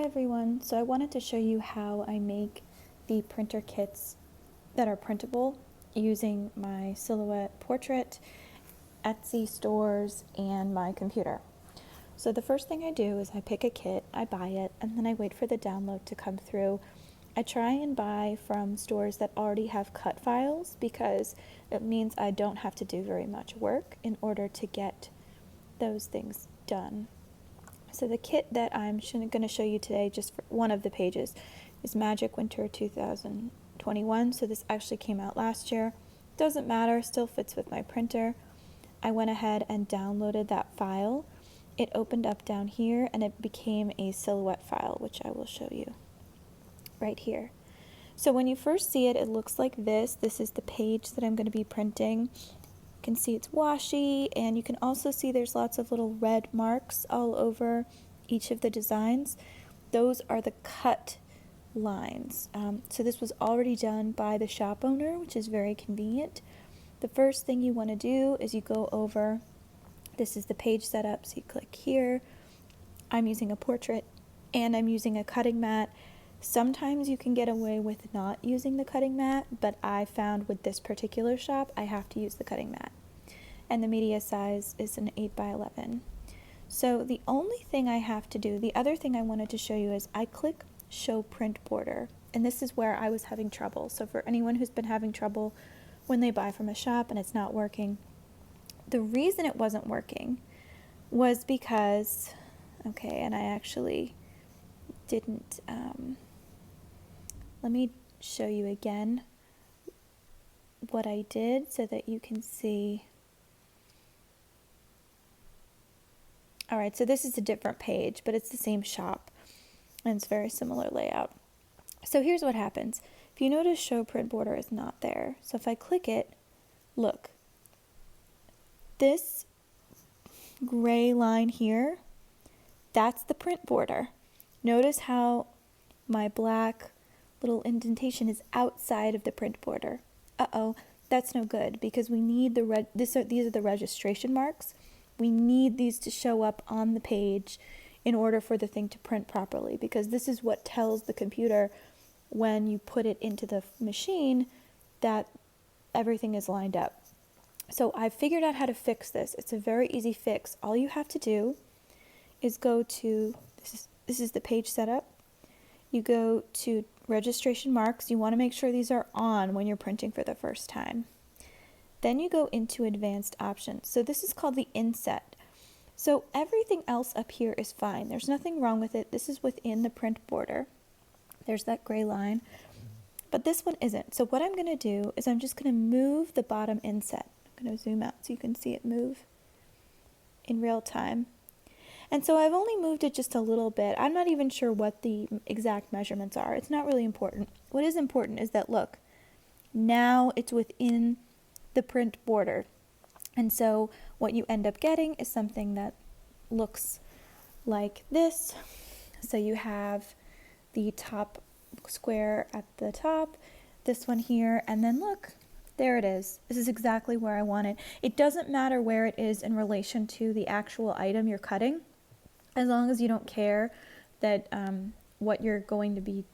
everyone, so I wanted to show you how I make the printer kits that are printable using my Silhouette portrait, Etsy stores, and my computer. So the first thing I do is I pick a kit, I buy it, and then I wait for the download to come through. I try and buy from stores that already have cut files because it means I don't have to do very much work in order to get those things done. So the kit that I'm going to show you today, just for one of the pages, is Magic Winter 2021. So this actually came out last year. Doesn't matter, still fits with my printer. I went ahead and downloaded that file. It opened up down here and it became a Silhouette file, which I will show you right here. So when you first see it, it looks like this. This is the page that I'm going to be printing. You can see it's washi, and you can also see there's lots of little red marks all over each of the designs. Those are the cut lines. So this was already done by the shop owner, which is very convenient. The first thing you want to do is you go over, this is the page setup, so you click here. I'm using a portrait and I'm using a cutting mat. Sometimes you can get away with not using the cutting mat, but I found with this particular shop, I have to use the cutting mat. And the media size is an 8x11. So the only thing I have to do, the other thing I wanted to show you is I click Show Print Border, and this is where I was having trouble. So for anyone who's been having trouble when they buy from a shop and it's not working, the reason it wasn't working was because, okay, and I actually didn't, let me show you again what I did so that you can see. All right, so this is a different page, but it's the same shop and it's very similar layout. So here's what happens. If you notice, Show Print Border is not there. So if I click it, look, this gray line here, that's the print border. Notice how my black little indentation is outside of the print border. Uh-oh, that's no good because we need these are the registration marks. We need these to show up on the page in order for the thing to print properly, because this is what tells the computer when you put it into the machine that everything is lined up. So I figured out how to fix this. It's a very easy fix. All you have to do is go to, this is the page setup. You go to registration marks. You want to make sure these are on when you're printing for the first time. Then you go into advanced options. So this is called the inset. So everything else up here is fine. There's nothing wrong with it. This is within the print border. There's that gray line. But this one isn't. So what I'm going to do is I'm just going to move the bottom inset. I'm going to zoom out so you can see it move in real time. And so I've only moved it just a little bit. I'm not even sure what the exact measurements are. It's not really important. What is important is that, look, now it's within the print border. And so what you end up getting is something that looks like this. So you have the top square at the top, this one here, and then look, there it is. This is exactly where I want it. It doesn't matter where it is in relation to the actual item you're cutting, as long as you don't care that what you're going to be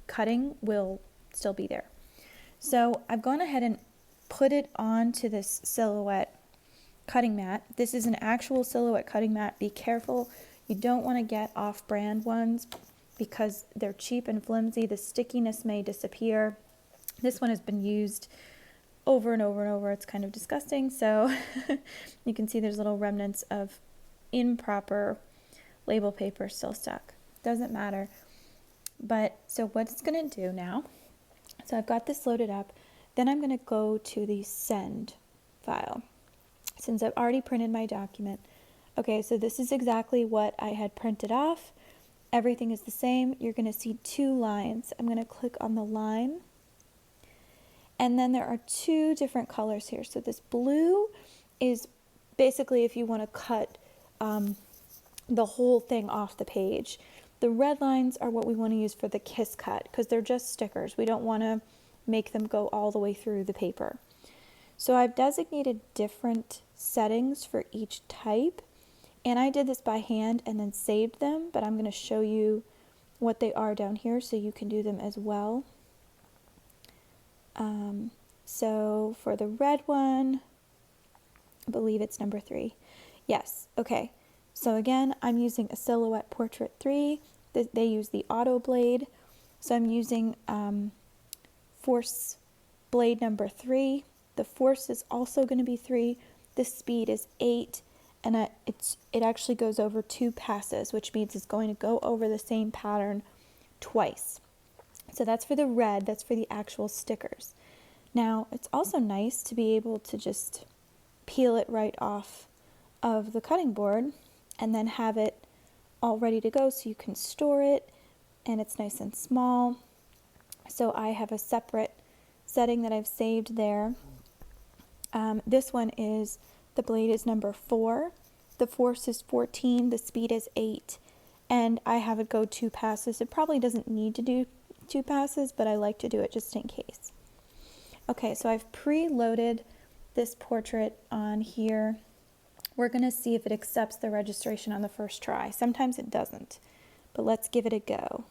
cutting will still be there. So I've gone ahead and put it onto this Silhouette cutting mat. This is an actual Silhouette cutting mat. Be careful. You don't want to get off-brand ones because they're cheap and flimsy. The stickiness may disappear. This one has been used over and over and over. It's kind of disgusting. So you can see there's little remnants of improper label paper still stuck. Doesn't matter. But so what it's going to do now, so I've got this loaded up. Then I'm going to go to the send file. Since I've already printed my document. Okay, so this is exactly what I had printed off. Everything is the same. You're going to see two lines. I'm going to click on the line. And then there are two different colors here. So this blue is basically if you want to cut the whole thing off the page. The red lines are what we want to use for the kiss cut because they're just stickers. We don't want to make them go all the way through the paper. So I've designated different settings for each type, and I did this by hand and then saved them, but I'm going to show you what they are down here so you can do them as well. So for the red one, I believe it's number 3. Yes, okay. So again, I'm using a Silhouette Portrait 3. They use the auto blade. So I'm using force blade number 3. The force is also going to be 3. The speed is 8. And it actually goes over 2 passes, which means it's going to go over the same pattern twice. So that's for the red, that's for the actual stickers. Now, it's also nice to be able to just peel it right off of the cutting board and then have it all ready to go so you can store it, and it's nice and small. So I have a separate setting that I've saved there. This one is, the blade is number 4, the force is 14, the speed is 8, and I have it go 2 passes. It probably doesn't need to do 2 passes, but I like to do it just in case. Okay, so I've preloaded this portrait on here. We're going to see if it accepts the registration on the first try. Sometimes it doesn't, but let's give it a go.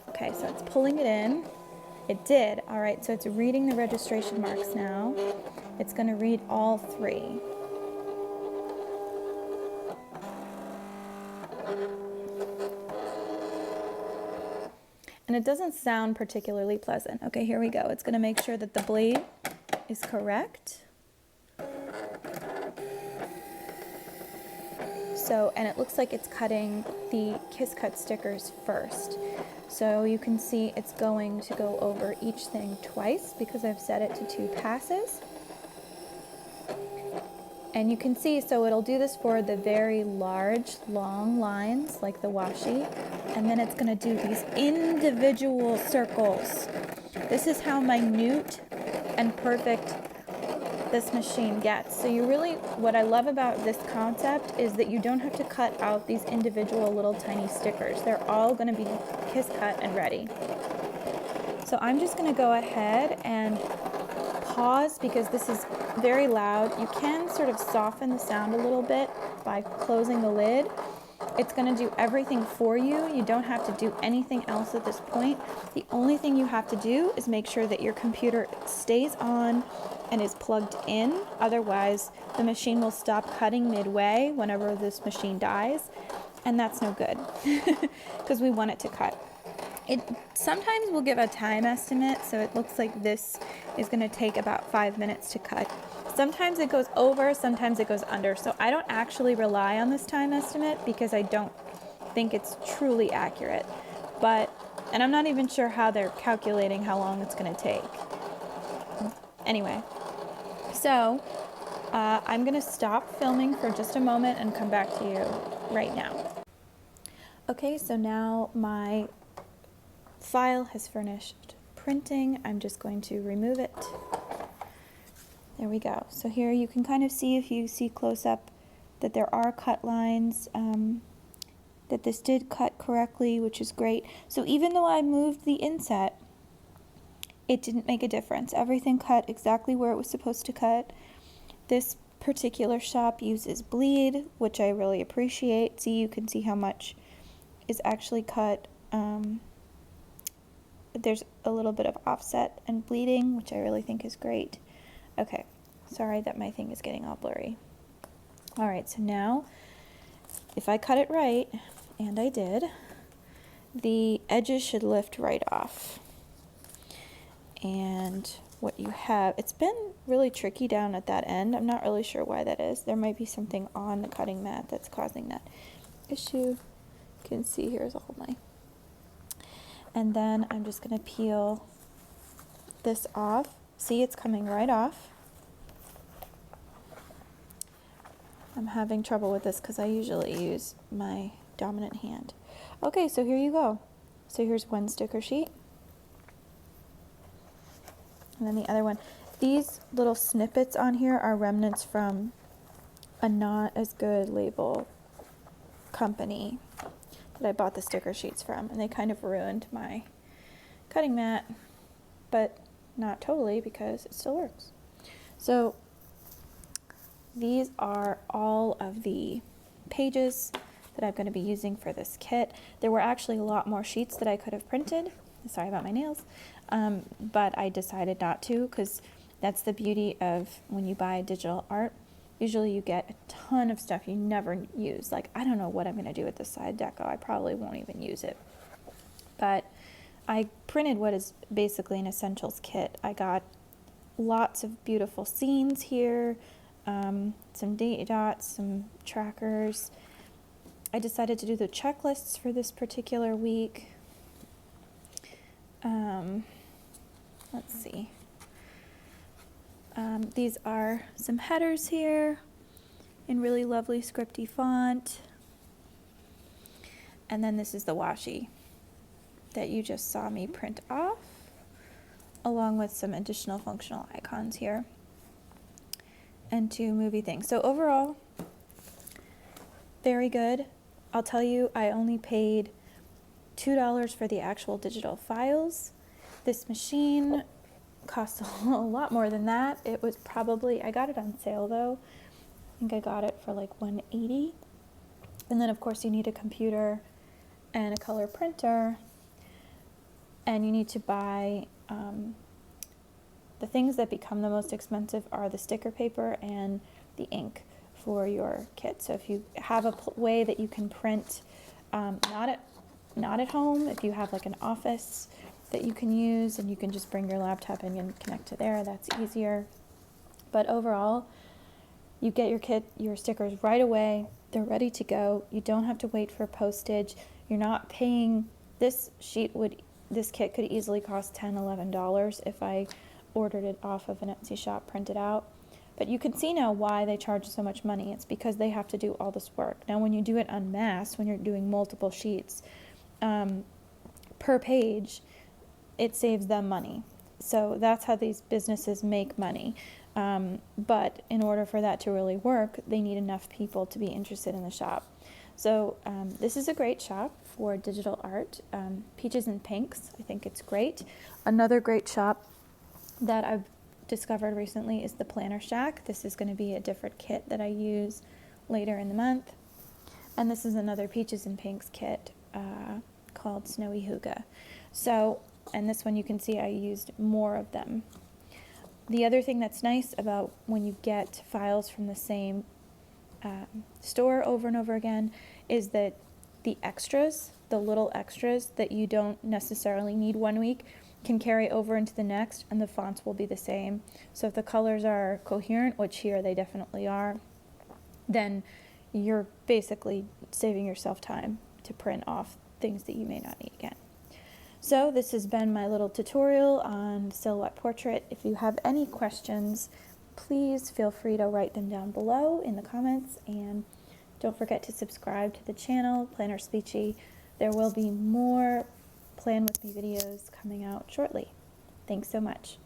Okay, so it's pulling it in. It did. All right, so it's reading the registration marks now. It's going to read all 3. And it doesn't sound particularly pleasant. Okay, here we go. It's going to make sure that the blade is correct. So, and it looks like it's cutting the Kiss Cut stickers first. So you can see it's going to go over each thing twice because I've set it to 2 passes. And you can see, so it'll do this for the very large, long lines like the washi, and then it's going to do these individual circles. This is how minute and perfect this machine gets. So you really, what I love about this concept is that you don't have to cut out these individual little tiny stickers. They're all going to be Kiss Cut and ready. So I'm just going to go ahead and pause because this is very loud. You can sort of soften the sound a little bit by closing the lid. It's going to do everything for you. You don't have to do anything else at this point. The only thing you have to do is make sure that your computer stays on and is plugged in. Otherwise, the machine will stop cutting midway whenever this machine dies, and that's no good because we want it to cut. It sometimes will give a time estimate, so it looks like this is going to take about 5 minutes to cut. Sometimes it goes over, sometimes it goes under, so I don't actually rely on this time estimate because I don't think it's truly accurate. And I'm not even sure how they're calculating how long it's going to take. Anyway, so I'm going to stop filming for just a moment and come back to you right now. Okay, so now my file has finished printing. I'm just going to remove it. There we go. So here you can kind of see, if you see close up, that there are cut lines, that this did cut correctly, which is great. So even though I moved the inset, it didn't make a difference. Everything cut exactly where it was supposed to cut. This particular shop uses bleed, which I really appreciate. See, you can see how much is actually cut. There's a little bit of offset and bleeding, which I really think is great. Okay, sorry that my thing is getting all blurry. All right, so now if I cut it right, and I did, the edges should lift right off. And what you have, it's been really tricky down at that end. I'm not really sure why that is. There might be something on the cutting mat that's causing that issue. You can see here's all my. And then I'm just going to peel this off. See, it's coming right off. I'm having trouble with this because I usually use my dominant hand. Okay, so here you go. So here's one sticker sheet. And then the other one. These little snippets on here are remnants from a not as good label company that I bought the sticker sheets from, and they kind of ruined my cutting mat, but not totally because it still works. So these are all of the pages that I'm going to be using for this kit. There were actually a lot more sheets that I could have printed. Sorry about my nails. But I decided not to, because that's the beauty of when you buy digital art. Usually you get a ton of stuff you never use. Like, I don't know what I'm going to do with this side deco. I probably won't even use it. But I printed what is basically an essentials kit. I got lots of beautiful scenes here, some date dots, some trackers. I decided to do the checklists for this particular week. Let's see. These are some headers here in really lovely scripty font. And then this is the washi that you just saw me print off, along with some additional functional icons here and 2 movie things. So overall, very good. I'll tell you, I only paid $2 for the actual digital files. This machine cost a lot more than that. It was probably, I got it on sale though. I think I got it for like $180. And then of course you need a computer and a color printer, and you need to buy the things that become the most expensive are the sticker paper and the ink for your kit. So if you have a way that you can print not at home, if you have like an office that you can use and you can just bring your laptop in and connect to there, that's easier. But overall, you get your kit, your stickers right away. They're ready to go. You don't have to wait for postage. You're not paying. This kit could easily cost $10, $11 if I ordered it off of an Etsy shop printed out. But you can see now why they charge so much money. It's because they have to do all this work. Now when you do it en masse, when you're doing multiple sheets per page, it saves them money. So that's how these businesses make money. But in order for that to really work, they need enough people to be interested in the shop. So this is a great shop for digital art. Peaches and Pinks, I think it's great. Another great shop that I've discovered recently is the Planner Shack. This is going to be a different kit that I use later in the month. And this is another Peaches and Pinks kit called Snowy Hygge. So, and this one you can see I used more of them. The other thing that's nice about when you get files from the same store over and over again is that the extras, the little extras that you don't necessarily need one week, can carry over into the next, and the fonts will be the same. So if the colors are coherent, which here they definitely are, then you're basically saving yourself time to print off things that you may not need again. So this has been my little tutorial on silhouette portrait. If you have any questions, please feel free to write them down below in the comments, and don't forget to subscribe to the channel, PlannerSpeechie. There will be more Plan With Me videos coming out shortly. Thanks so much.